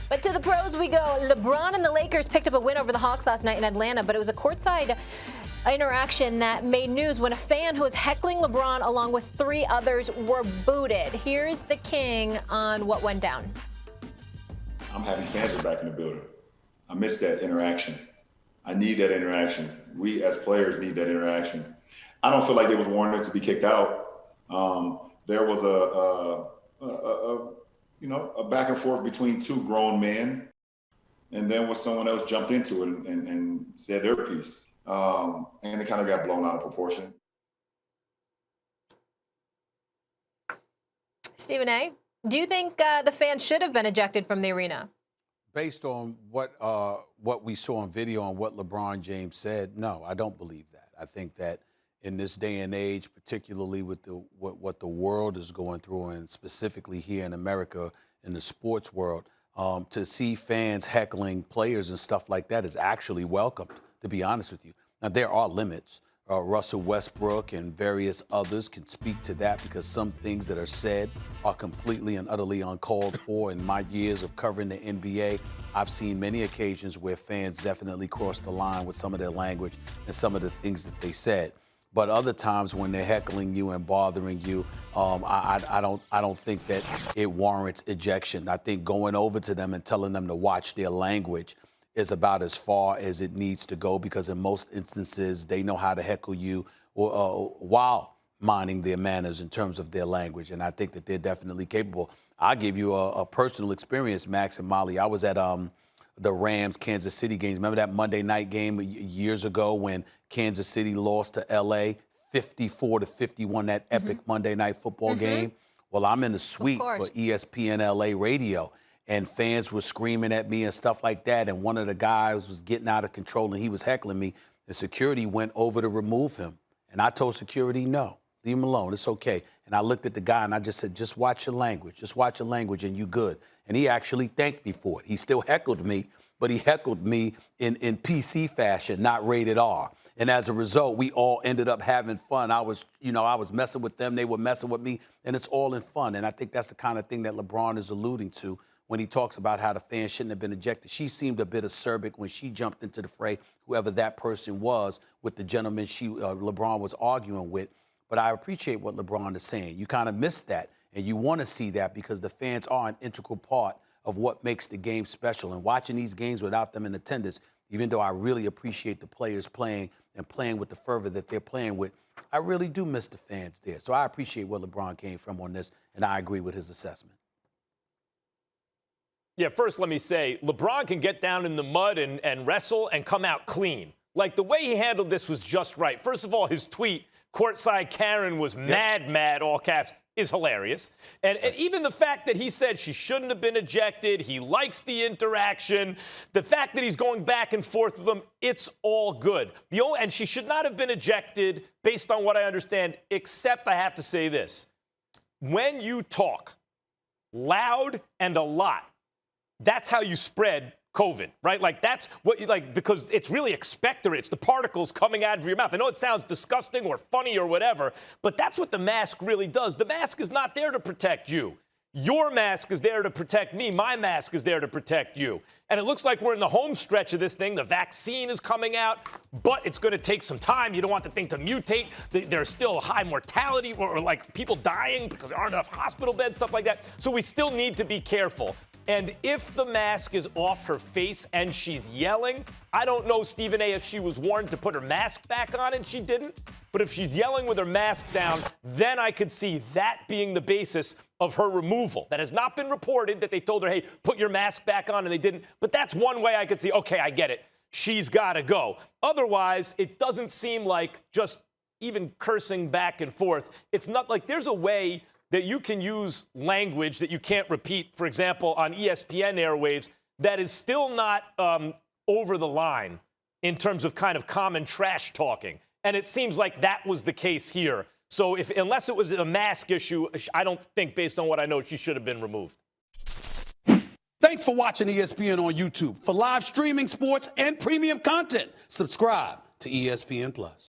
But to the pros we go. LeBron and the Lakers picked up a win over the Hawks last night in Atlanta, but it was a courtside interaction that made news when a fan who was heckling LeBron along with 3 others were booted. Here's the King on what went down. I'm happy fans are back in the building. I miss that interaction. I need that interaction. We as players need that interaction. I don't feel like it was warranted to be kicked out. There was a back and forth between 2 grown men, and then when someone else jumped into it and said their piece, and it kind of got blown out of proportion. Stephen A., do you think the fans should have been ejected from the arena? Based on what we saw on video and what LeBron James said, no, I don't believe that. I think that in this day and age, particularly with what the world is going through, and specifically here in America in the sports world, to see fans heckling players and stuff like that is actually welcomed, to be honest with you. Now, there are limits. Russell Westbrook and various others can speak to that, because some things that are said are completely and utterly uncalled for. In my years of covering the NBA, I've seen many occasions where fans definitely crossed the line with some of their language and some of the things that they said. But other times when they're heckling you and bothering you, I don't think that it warrants ejection. I think going over to them and telling them to watch their language is about as far as it needs to go, because in most instances they know how to heckle you while minding their manners in terms of their language, and I think that they're definitely capable. I'll give you a personal experience, Max and Molly. I was at the Rams-Kansas City games. Remember that Monday night game years ago when Kansas City lost to L.A. 54-51, that epic Monday night football game? Well, I'm in the suite for ESPN LA radio, and fans were screaming at me and stuff like that, and one of the guys was getting out of control, and he was heckling me, and security went over to remove him. And I told security, no, leave him alone, it's okay. And I looked at the guy, and I just said, just watch your language, and you good. And he actually thanked me for it. He still heckled me, but he heckled me in PC fashion, not rated R. And as a result, we all ended up having fun. I was messing with them, they were messing with me, and it's all in fun. And I think that's the kind of thing that LeBron is alluding to when he talks about how the fans shouldn't have been ejected. She seemed a bit acerbic when she jumped into the fray, whoever that person was, with the gentleman LeBron was arguing with. But I appreciate what LeBron is saying. You kind of missed that, and you want to see that, because the fans are an integral part of what makes the game special. And watching these games without them in attendance, even though I really appreciate the players playing and playing with the fervor that they're playing with, I really do miss the fans there. So I appreciate where LeBron came from on this, and I agree with his assessment. Yeah, first let me say, LeBron can get down in the mud and wrestle and come out clean. Like, the way he handled this was just right. First of all, his tweet, courtside Karen was mad, all caps, is hilarious. And even the fact that he said she shouldn't have been ejected, he likes the interaction, the fact that he's going back and forth with them, it's all good. And she should not have been ejected, based on what I understand, except I have to say this. When you talk loud and a lot, that's how you spread COVID, right? Like, that's what you like, because it's really expectorant. It's the particles coming out of your mouth. I know it sounds disgusting or funny or whatever, but that's what the mask really does. The mask is not there to protect you. Your mask is there to protect me. My mask is there to protect you. And it looks like we're in the home stretch of this thing. The vaccine is coming out, but it's going to take some time. You don't want the thing to mutate. There's still high mortality or like people dying because there aren't enough hospital beds, stuff like that. So we still need to be careful. And if the mask is off her face and she's yelling, I don't know, Stephen A., if she was warned to put her mask back on and she didn't. But if she's yelling with her mask down, then I could see that being the basis of her removal. That has not been reported, that they told her, hey, put your mask back on, and they didn't. But that's one way I could see, okay, I get it. She's got to go. Otherwise, it doesn't seem like just even cursing back and forth. It's not like there's a way that you can use language that you can't repeat, for example, on ESPN airwaves, that is still not over the line in terms of kind of common trash talking. And it seems like that was the case here. So unless it was a mask issue, I don't think, based on what I know, she should have been removed. Thanks for watching ESPN on YouTube. For live streaming, sports, and premium content, subscribe to ESPN+.